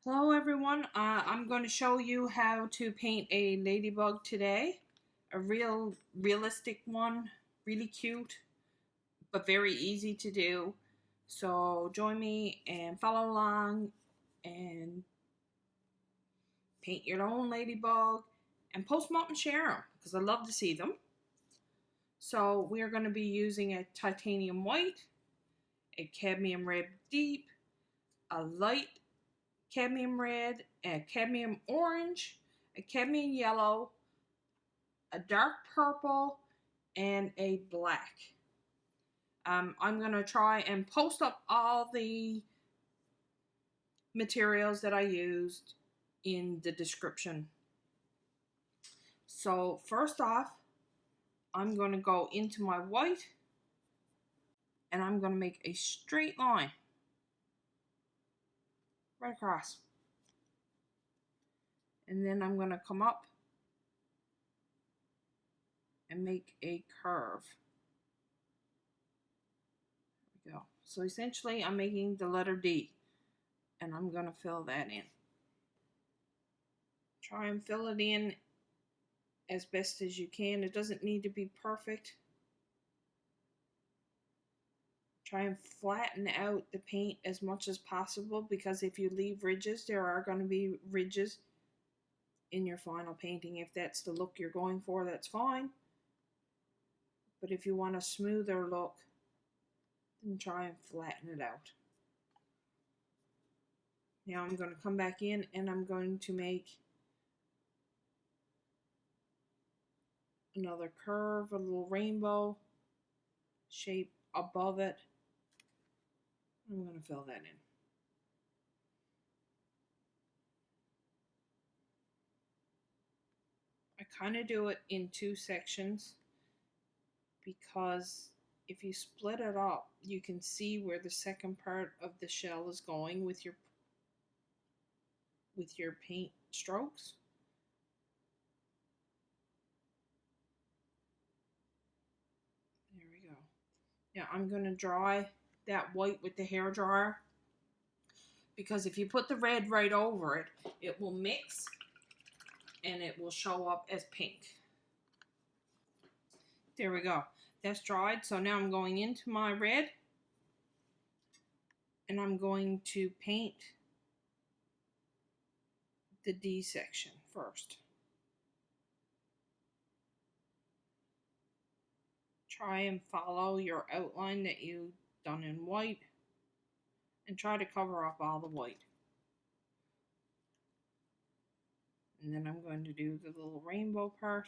Hello everyone, I'm going to show you how to paint a ladybug today. A realistic one, really cute, but very easy to do. So join me and follow along and paint your own ladybug and post them up and share them because I love to see them. So we are going to be using a titanium white, a cadmium red deep, a light cadmium red, a cadmium orange, a cadmium yellow, a dark purple, and a black. I'm going to try and post up all the materials that I used in the description. So first off, I'm going to go into my white and I'm going to make a straight line right across. And then I'm going to come up and make a curve. There we go. So essentially I'm making the letter D and I'm going to fill that in. Try and fill it in as best as you can. It doesn't need to be perfect. Try and flatten out the paint as much as possible because if you leave ridges, there are going to be ridges in your final painting. If that's the look you're going for, that's fine. But if you want a smoother look, then try and flatten it out. Now I'm going to come back in and I'm going to make another curve, a little rainbow shape above it. I'm going to fill that in. I kind of do it in two sections because if you split it up, you can see where the second part of the shell is going with your paint strokes. There we go. Now I'm going to dry that white with the hair dryer because if you put the red right over it, it will mix and it will show up as pink. There we go. That's dried. So now I'm going into my red and I'm going to paint the D section first. Try and follow your outline that you've done in white and try to cover up all the white. And then I'm going to do the little rainbow part.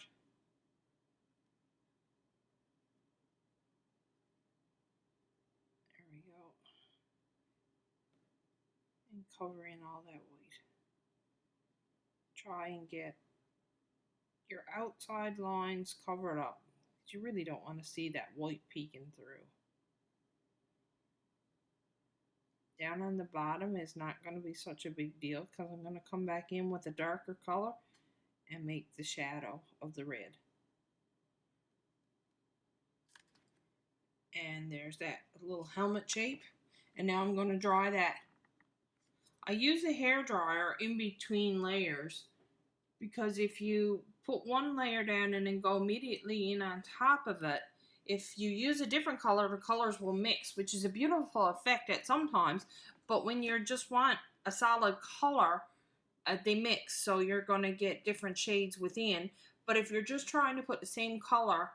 There we go. And cover in all that white. Try and get your outside lines covered up. You really don't want to see that white peeking through. Down on the bottom is not going to be such a big deal because I'm going to come back in with a darker color and make the shadow of the red. And there's that little helmet shape. And now I'm going to dry that. I use a hair dryer in between layers because if you put one layer down and then go immediately in on top of it, if you use a different color, the colors will mix, which is a beautiful effect at sometimes, but when you just want a solid color, they mix, so you're going to get different shades within. But if you're just trying to put the same color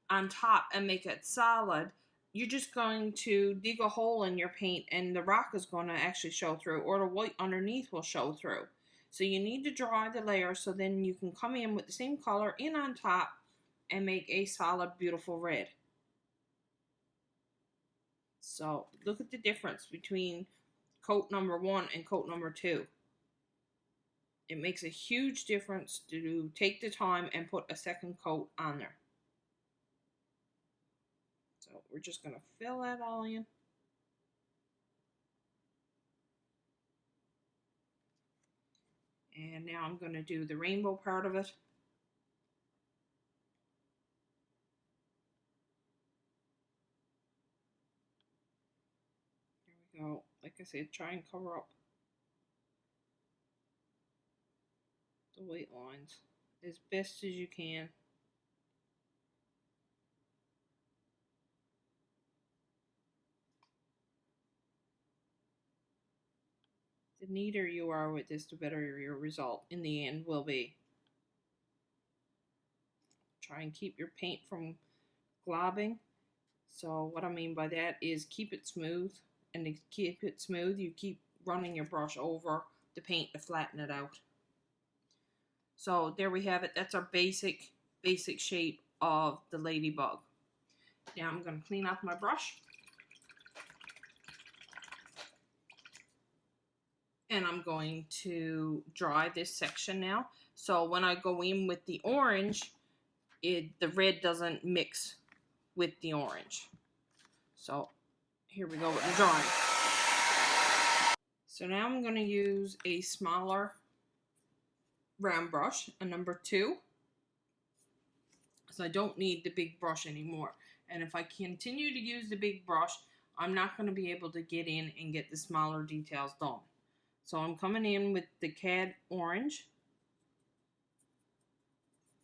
on top and make it solid, you're just going to dig a hole in your paint and the rock is going to actually show through, or the white underneath will show through. So you need to dry the layer so then you can come in with the same color in on top and make a solid, beautiful red. So look at the difference between coat number 1 and coat number 2. It makes a huge difference to take the time and put a second coat on there. So we're just going to fill that all in. And now I'm going to do the rainbow part of it. There we go. Like I said, try and cover up the white lines as best as you can. The neater you are with this, the better your result in the end will be. Try and keep your paint from globbing. So what I mean by that is keep it smooth, and to keep it smooth you keep running your brush over the paint to flatten it out. So there we have it. That's our basic shape of the ladybug. Now I'm going to clean off my brush. And I'm going to dry this section now. So when I go in with the orange, the red doesn't mix with the orange. So here we go with the drawing. So now I'm going to use a smaller round brush, a number 2. So I don't need the big brush anymore. And if I continue to use the big brush, I'm not going to be able to get in and get the smaller details done. So I'm coming in with the Cad Orange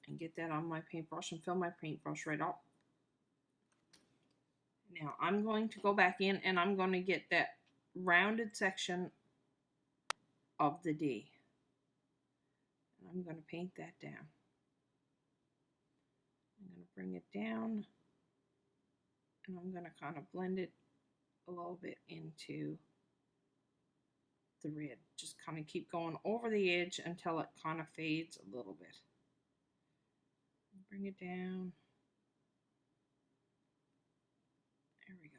and get that on my paintbrush and fill my paintbrush right up. Now I'm going to go back in and I'm going to get that rounded section of the D. And I'm going to paint that down. I'm going to bring it down and I'm going to kind of blend it a little bit into the red. Just kind of keep going over the edge until it kind of fades a little bit. Bring it down. There we go.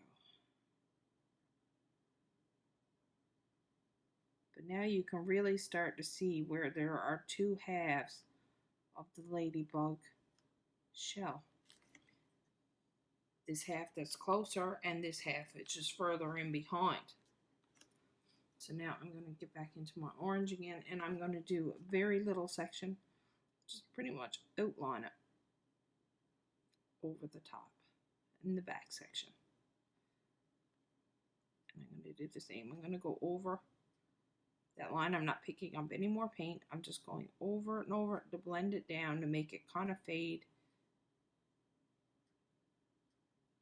But now you can really start to see where there are 2 halves of the ladybug shell. This half that's closer and this half it's just further in behind. So now I'm going to get back into my orange again and I'm going to do a very little section, just pretty much outline it over the top in the back section. And I'm going to do the same. I'm going to go over that line. I'm not picking up any more paint. I'm just going over and over to blend it down to make it kind of fade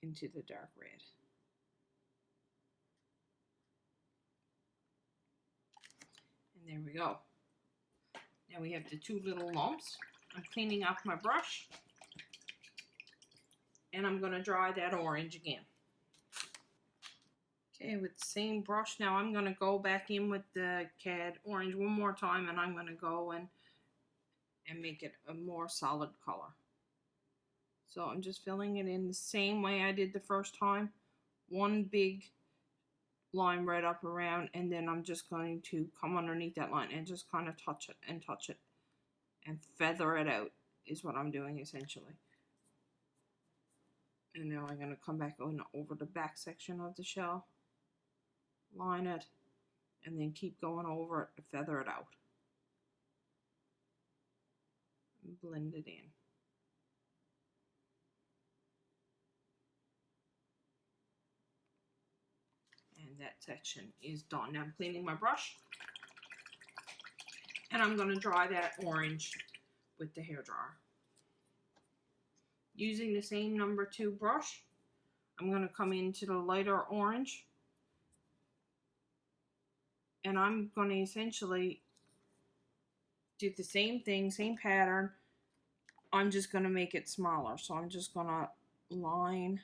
into the dark red. And there we go. Now we have the 2 little lumps. I'm cleaning off my brush. And I'm going to dry that orange again. Okay, with the same brush now I'm going to go back in with the Cad Orange one more time and I'm going to go and make it a more solid color. So I'm just filling it in the same way I did the first time. One big line right up around and then I'm just going to come underneath that line and just kind of touch it and feather it out is what I'm doing essentially. And now I'm going to come back over the back section of the shell, line it, and then keep going over it to feather it out. And blend it in. And that section is done. Now I'm cleaning my brush. And I'm going to dry that orange with the hairdryer. Using the same number 2 brush, I'm going to come into the lighter orange and I'm going to essentially do the same thing, same pattern. I'm just going to make it smaller. So I'm just going to line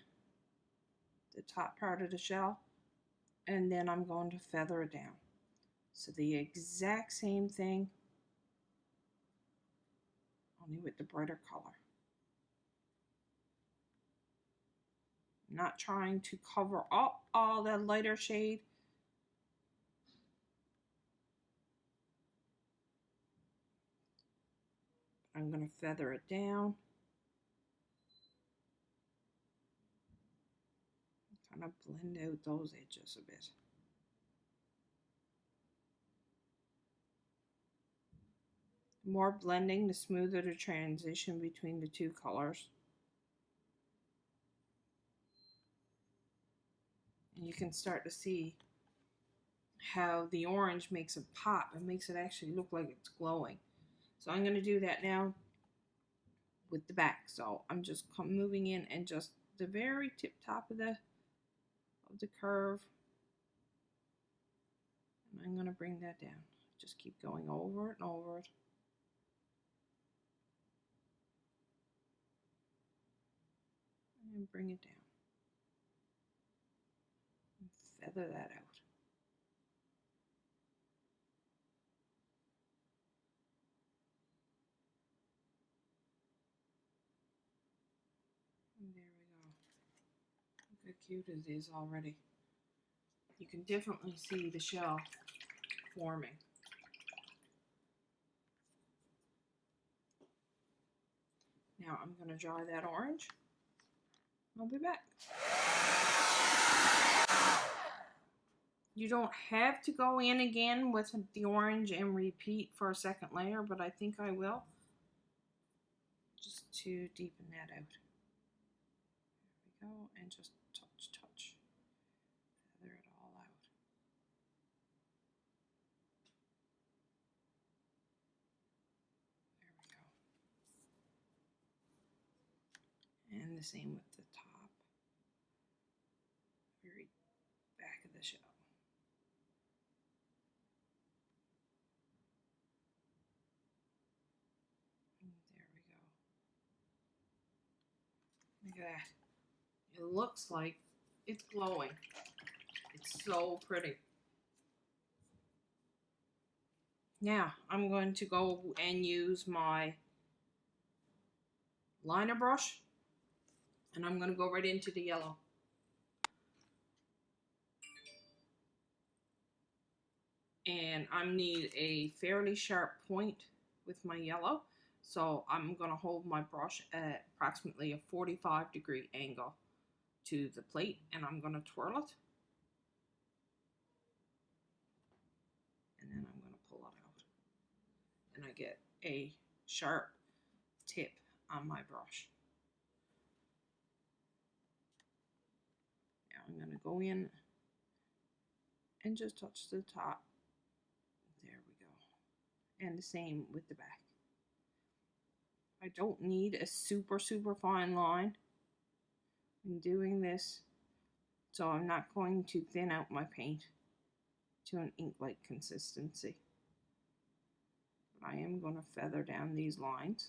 the top part of the shell and then I'm going to feather it down. So the exact same thing, only with the brighter color. Not trying to cover up all that lighter shade. I'm going to feather it down. Kind of blend out those edges a bit. The more blending, the smoother the transition between the 2 colors. And you can start to see how the orange makes it pop and makes it actually look like it's glowing. So I'm going to do that now with the back. So I'm just moving in and just the very tip top of the curve. And I'm going to bring that down. Just keep going over it and over it. And bring it down. And feather that out. And there we go. Look how cute it is already. You can definitely see the shell forming. Now I'm going to dry that orange. I'll be back. You don't have to go in again with the orange and repeat for a second layer, but I think I will, just to deepen that out. There we go, and just touch. Feather it all out. There we go. And the same with the top, very back of the shell. Look at that. It looks like it's glowing. It's so pretty. Now I'm going to go and use my liner brush, and I'm going to go right into the yellow. And I need a fairly sharp point with my yellow. So I'm going to hold my brush at approximately a 45-degree angle to the plate, and I'm going to twirl it. And then I'm going to pull it out. And I get a sharp tip on my brush. Now I'm going to go in and just touch the top. There we go. And the same with the back. I don't need a super fine line in doing this, so I'm not going to thin out my paint to an ink-like consistency. But I am going to feather down these lines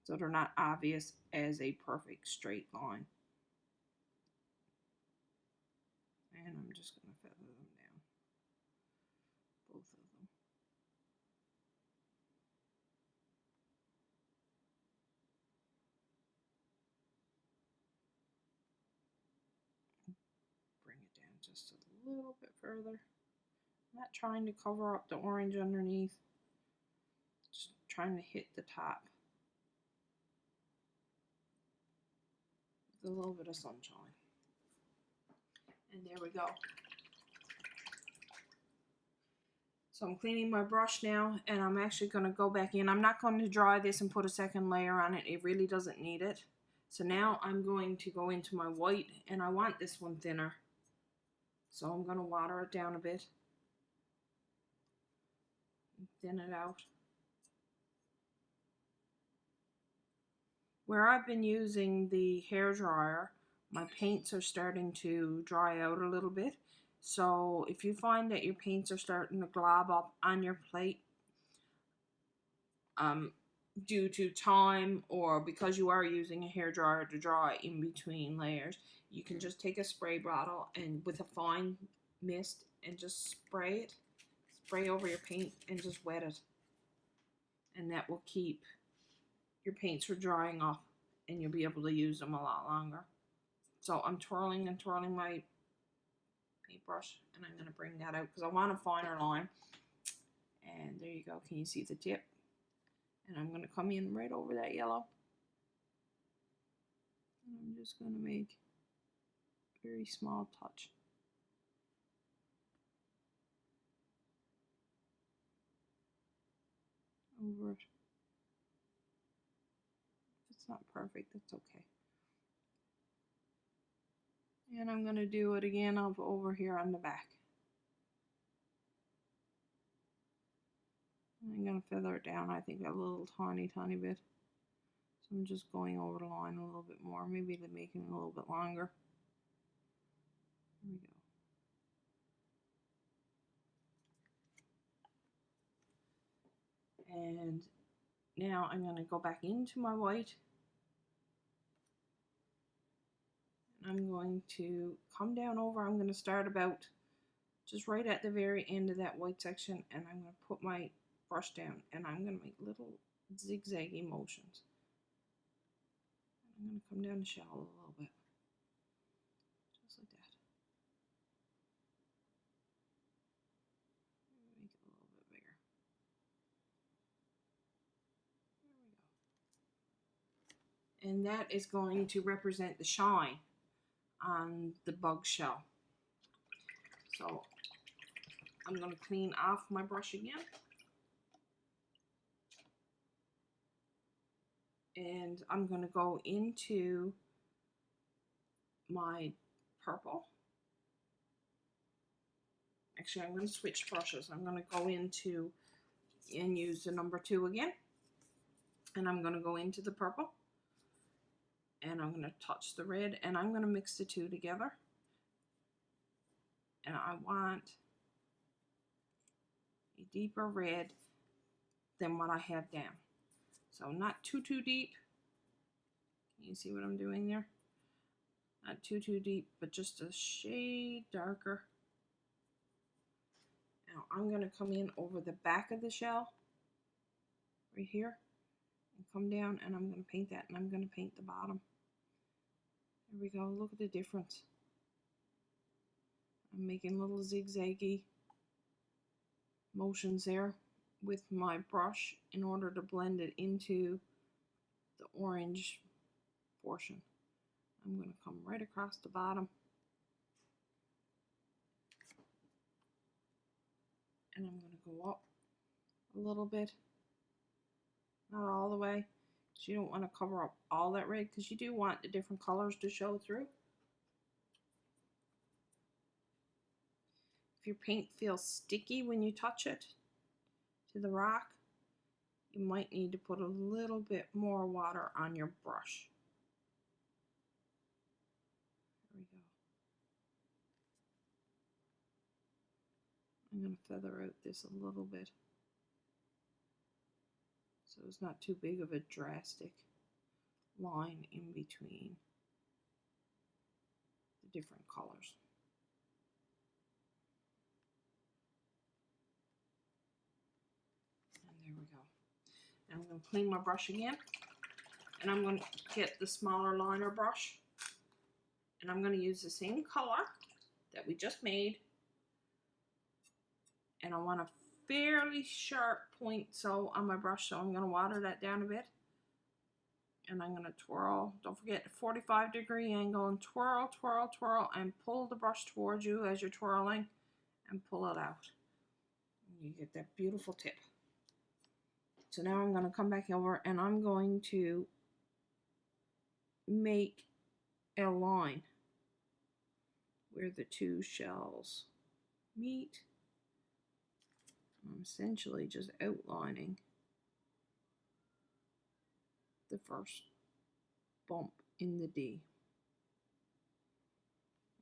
so they're not obvious as a perfect straight line. And I'm just going to feather them down, both of them. Bring it down just a little bit further. I'm not trying to cover up the orange underneath, just trying to hit the top with a little bit of sunshine. And there we go. So I'm cleaning my brush now, and I'm actually going to go back in. I'm not going to dry this and put a second layer on it. It really doesn't need it. So now I'm going to go into my white, and I want this one thinner. So I'm going to water it down a bit. And thin it out. Where I've been using the hairdryer, my paints are starting to dry out a little bit. So if you find that your paints are starting to glob up on your plate due to time, or because you are using a hairdryer to dry in between layers, you can just take a spray bottle and with a fine mist and just spray over your paint and just wet it. And that will keep your paints from drying off, and you'll be able to use them a lot longer. So I'm twirling and twirling my paintbrush, and I'm going to bring that out because I want a finer line. And there you go. Can you see the tip? And I'm going to come in right over that yellow. And I'm just going to make a very small touch. Over it. If it's not perfect, that's okay. And I'm going to do it again over here on the back. going to feather it down, I think, a little tiny bit. So I'm just going over the line a little bit more, maybe to make it a little bit longer. There we go. And now I'm going to go back into my white. I'm going to come down over. I'm going to start about just right at the very end of that white section, and I'm going to put my brush down, and I'm going to make little zigzaggy motions. I'm going to come down the shell a little bit, just like that. Make it a little bit bigger. There we go. And that is going to represent the shine on the bug shell. So I'm going to clean off my brush again. And I'm going to go into my purple. Actually, I'm going to switch brushes. I'm going to go into and use the number 2 again. And I'm going to go into the purple. And I'm going to touch the red, and I'm going to mix the two together. And I want a deeper red than what I have down. So not too deep. Can you see what I'm doing there? Not too deep, but just a shade darker. Now I'm going to come in over the back of the shell, right here, and come down, and I'm going to paint that, and I'm going to paint the bottom. There we go. Look at the difference. I'm making little zigzaggy motions there with my brush in order to blend it into the orange portion. I'm going to come right across the bottom, and I'm going to go up a little bit, not all the way, because you don't want to cover up all that red, because you do want the different colors to show through. If your paint feels sticky when you touch it to the rock, you might need to put a little bit more water on your brush. There we go. I'm going to feather out this a little bit, so it's not too big of a drastic line in between the different colors. And there we go. Now I'm going to clean my brush again, and I'm going to get the smaller liner brush, and I'm going to use the same color that we just made, and I want a fairly sharp point so on my brush, so I'm going to water that down a bit, and I'm going to twirl. Don't forget the 45-degree angle, and twirl, twirl, twirl, and pull the brush towards you as you're twirling, and pull it out. And you get that beautiful tip. So now I'm going to come back over, and I'm going to make a line where the two shells meet. I'm essentially just outlining the first bump in the D.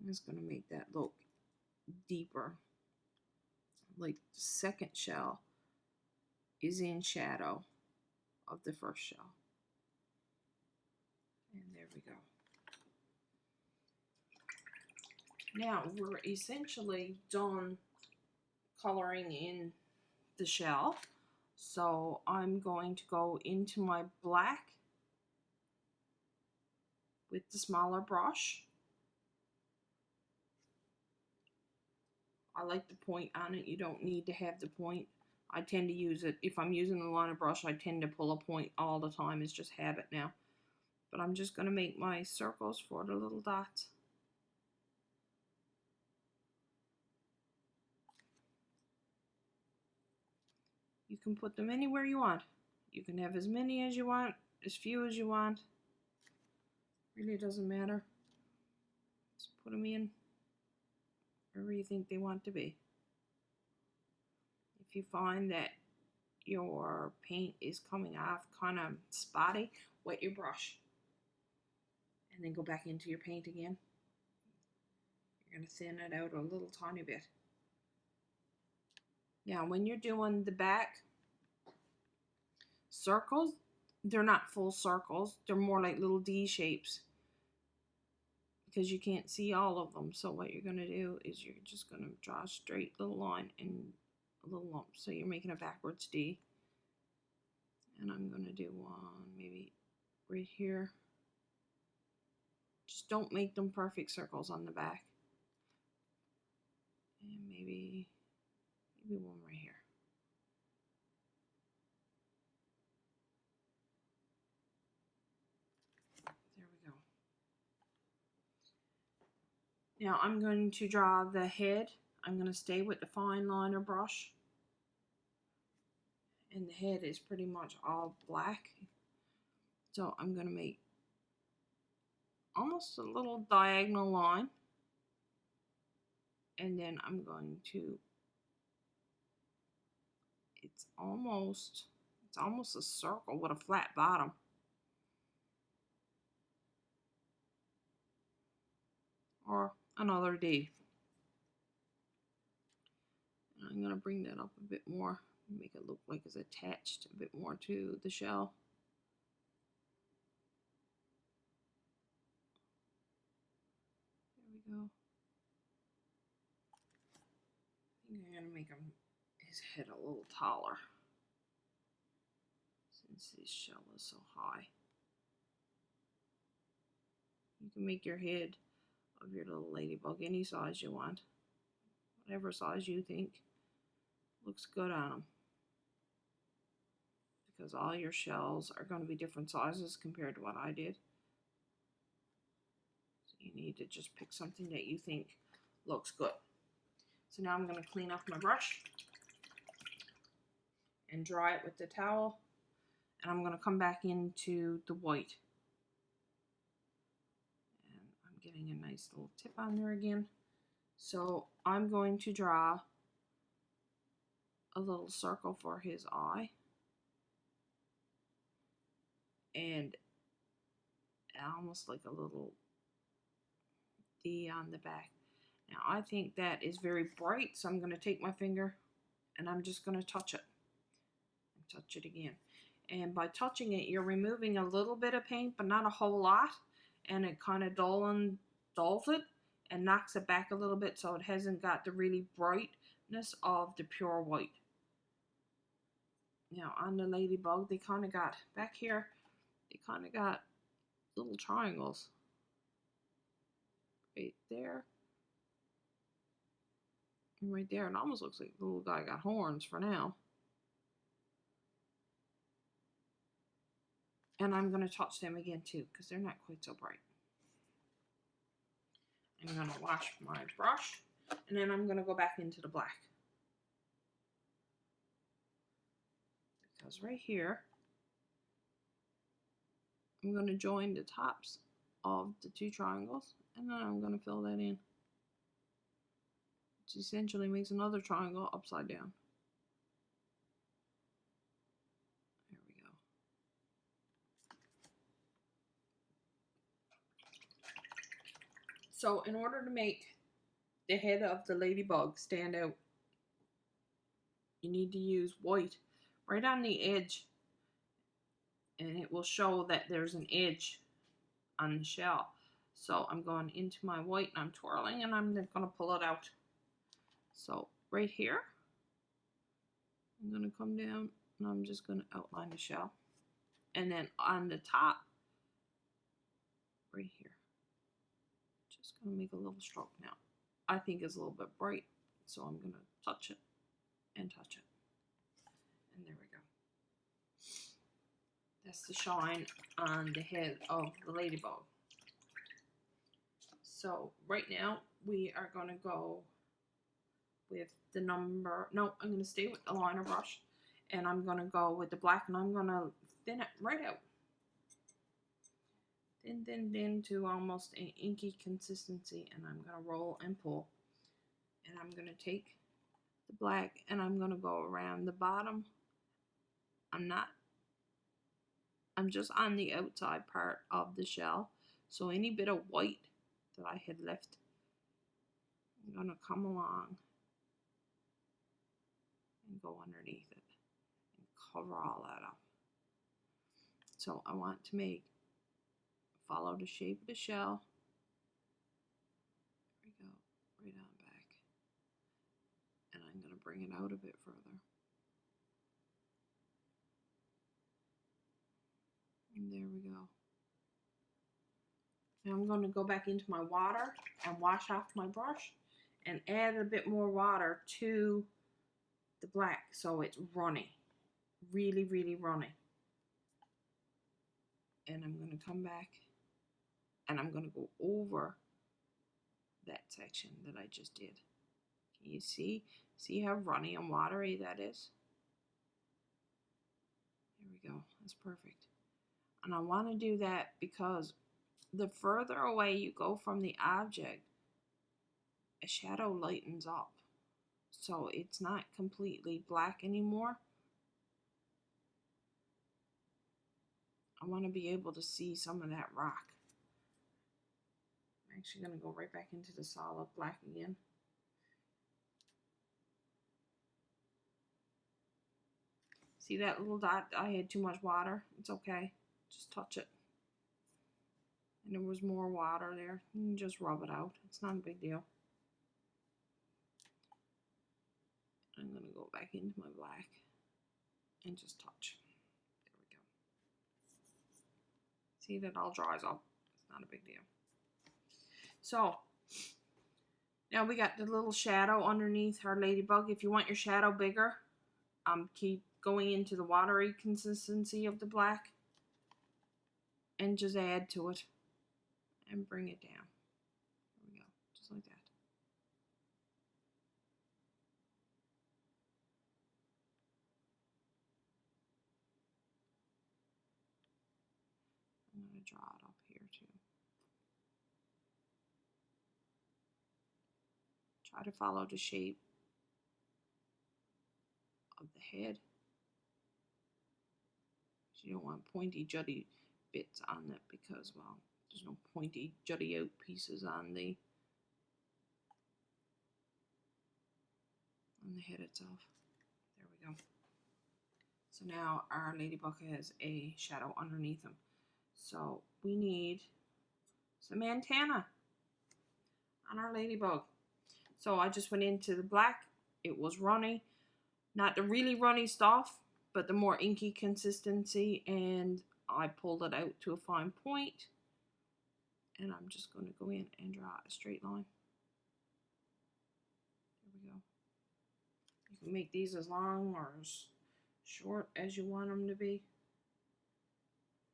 I'm just going to make that look deeper, like the second shell is in shadow of the first shell. And there we go. Now we're essentially done coloring in the shell, so I'm going to go into my black with the smaller brush. I like the point on it. You don't need to have the point. I tend to use it, if I'm using the liner brush, I tend to pull a point all the time. It's just habit now. But I'm just going to make my circles for the little dots. You can put them anywhere you want. You can have as many as you want, as few as you want. Really doesn't matter. Just put them in wherever you think they want to be. If you find that your paint is coming off kind of spotty, wet your brush. And then go back into your paint again. You're going to thin it out a little tiny bit. Now, when you're doing the back circles, they're not full circles. They're more like little D shapes because you can't see all of them. So what you're going to do is you're just going to draw a straight little line and a little lump. So you're making a backwards D. And I'm going to do one maybe right here. Just don't make them perfect circles on the back. And maybe one right here. There we go. Now I'm going to draw the head. I'm going to stay with the fine liner brush. And the head is pretty much all black. So I'm going to make almost a little diagonal line. And then I'm going to, it's almost a circle with a flat bottom. Or another D. And I'm going to bring that up a bit more, make it look like it's attached a bit more to the shell. There we go. I think I'm going to make his head a little taller since his shell is so high. You can make your head of your little ladybug any size you want, whatever size you think looks good on them, because all your shells are going to be different sizes compared to what I did. So you need to just pick something that you think looks good. So now I'm going to clean off my brush and dry it with the towel, and I'm going to come back into the white. Getting a nice little tip on there again. So I'm going to draw a little circle for his eye and almost like a little D on the back. Now I think that is very bright, so I'm going to take my finger and I'm just going to touch it and touch it again. And by touching it, you're removing a little bit of paint, but not a whole lot. And it kind of dulls it and knocks it back a little bit, so it hasn't got the really brightness of the pure white. Now on the ladybug, they kind of got back here, they kind of got little triangles right there and right there. It almost looks like the little guy got horns for now. And I'm going to touch them again too, because they're not quite so bright. I'm going to wash my brush, and then I'm going to go back into the black. Because right here, I'm going to join the tops of the two triangles, and then I'm going to fill that in. Which essentially makes another triangle upside down. So in order to make the head of the ladybug stand out, you need to use white right on the edge, and it will show that there's an edge on the shell. So I'm going into my white and I'm twirling, and I'm going to pull it out. So right here, I'm going to come down and I'm just going to outline the shell. And then on the top, right here, just going to make a little stroke now. I think it's a little bit bright, so I'm going to touch it and touch it. And there we go. That's the shine on the head of the ladybug. So right now we are going to go with the number, no, I'm going to stay with the liner brush, and I'm going to go with the black, and I'm going to thin it right out. Thin to almost an inky consistency, and I'm going to roll and pull. And I'm going to take the black and I'm going to go around the bottom I'm just on the outside part of the shell. So any bit of white that I had left, I'm going to come along and go underneath it and cover all that up. So I want to follow the shape of the shell. There we go, right on back. And I'm going to bring it out a bit further. And there we go. Now I'm going to go back into my water and wash off my brush and add a bit more water to the black so it's runny, really, really runny. And I'm going to come back and I'm going to go over that section that I just did. Can you see how runny and watery that is? There we go, that's perfect. And I want to do that because the further away you go from the object, a shadow lightens up. So it's not completely black anymore. I want to be able to see some of that rock. I'm actually going to go right back into the solid black again. See that little dot? I had too much water. It's okay. Just touch it. And there was more water there. You can just rub it out. It's not a big deal. I'm going to go back into my black and just touch. There we go. See, that all dries up. It's not a big deal. So, now we got the little shadow underneath our ladybug. If you want your shadow bigger, keep going into the watery consistency of the black and just add to it and bring it down. There we go, just like that. I'm going to draw it up here too. Try to follow the shape of the head. You don't want pointy jutty bits on it because, well, there's no pointy jutty out pieces on the head itself. There we go. So now our ladybug has a shadow underneath him. So we need some antenna on our ladybug. So I just went into the black. It was runny, not the really runny stuff, but the more inky consistency, and I pulled it out to a fine point. And I'm just going to go in and draw a straight line. There we go. You can make these as long or as short as you want them to be.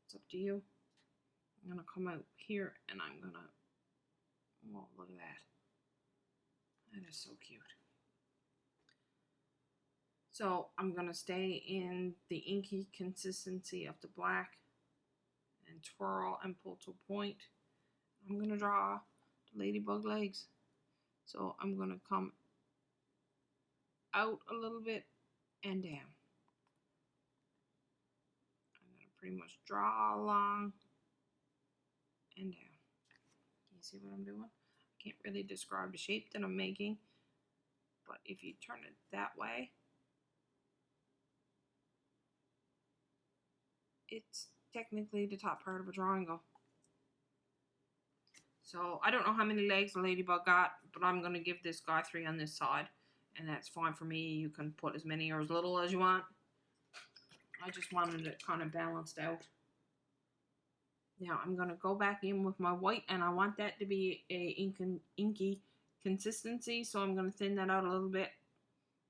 It's up to you. I'm going to come out here and I'm going to, oh, look at that. That is so cute. So I'm going to stay in the inky consistency of the black and twirl and pull to a point. I'm going to draw the ladybug legs. So I'm going to come out a little bit and down. I'm going to pretty much draw along and down. Can you see what I'm doing? I can't really describe the shape that I'm making, but if you turn it that way, it's technically the top part of a triangle. So I don't know how many legs the ladybug got, but I'm going to give this guy 3 on this side, and that's fine for me. You can put as many or as little as you want. I just wanted it kind of balanced out. Now I'm going to go back in with my white, and I want that to be a inky consistency, so I'm going to thin that out a little bit.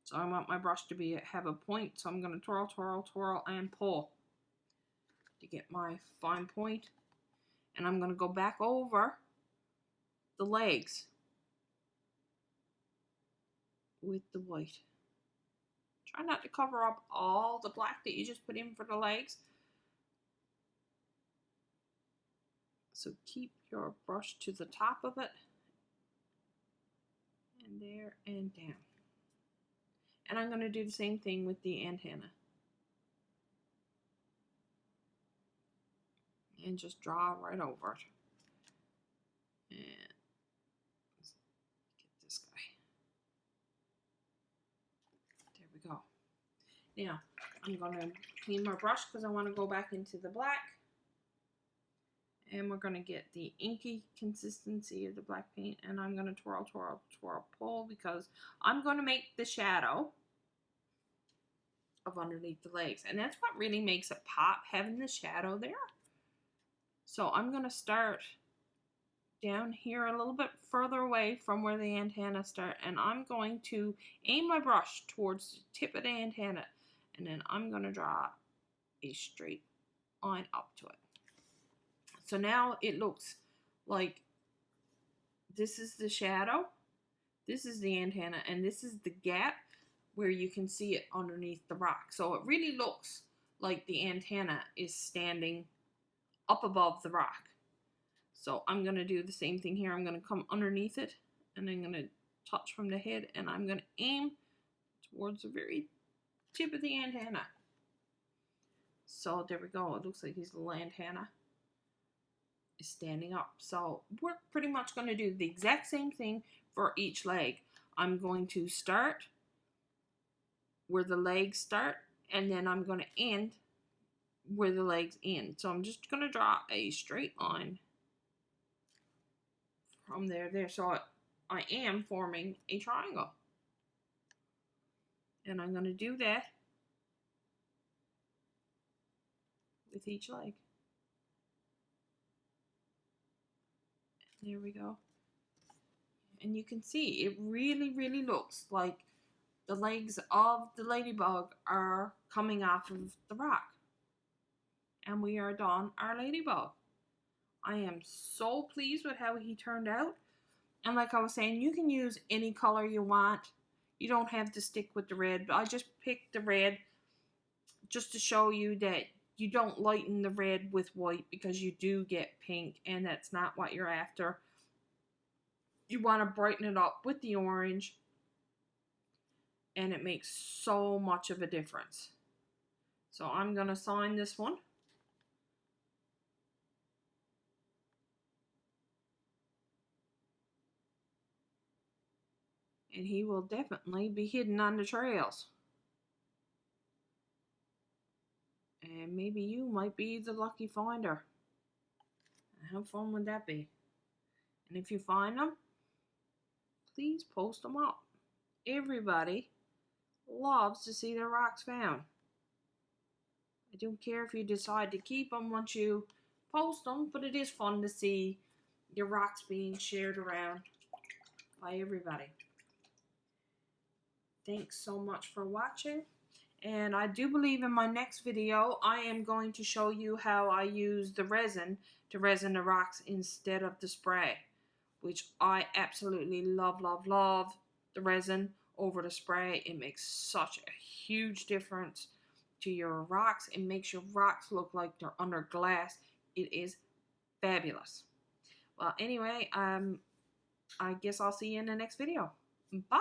So I want my brush to have a point, so I'm going to twirl, twirl, twirl, and pull to get my fine point. And I'm going to go back over the legs with the white. Try not to cover up all the black that you just put in for the legs. So keep your brush to the top of it, and there and down. And I'm going to do the same thing with the antenna. and just draw right over it. And get this guy. There we go. Now, I'm going to clean my brush because I want to go back into the black. And we're going to get the inky consistency of the black paint. And I'm going to twirl, twirl, twirl, pull because I'm going to make the shadow of underneath the legs. And that's what really makes it pop, having the shadow there. So I'm going to start down here a little bit further away from where the antenna start. And I'm going to aim my brush towards the tip of the antenna. And then I'm going to draw a straight line up to it. So now it looks like this is the shadow, this is the antenna, and this is the gap where you can see it underneath the rock. So it really looks like the antenna is standing up above the rock. So I'm going to do the same thing here. I'm going to come underneath it, and I'm going to touch from the head, and I'm going to aim towards the very tip of the antenna. So there we go. It looks like his little antenna is standing up. So we're pretty much going to do the exact same thing for each leg. I'm going to start where the legs start, and then I'm going to end where the legs end. So I'm just going to draw a straight line from there. So I am forming a triangle. And I'm going to do that with each leg. There we go. And you can see it really, really looks like the legs of the ladybug are coming off of the rock. And we are done our ladybug. I am so pleased with how he turned out. And like I was saying, you can use any color you want. You don't have to stick with the red. But I just picked the red just to show you that you don't lighten the red with white because you do get pink, and that's not what you're after. You want to brighten it up with the orange, and it makes so much of a difference. So I'm going to sign this one. And he will definitely be hidden on the trails. And maybe you might be the lucky finder. How fun would that be? And if you find them, please post them up. Everybody loves to see their rocks found. I don't care if you decide to keep them once you post them, but it is fun to see your rocks being shared around by everybody. Thanks so much for watching. And I do believe in my next video, I am going to show you how I use the resin to resin the rocks instead of the spray, which I absolutely love, love, love the resin over the spray. It makes such a huge difference to your rocks. It makes your rocks look like they're under glass. It is fabulous. Well, anyway, I guess I'll see you in the next video. Bye.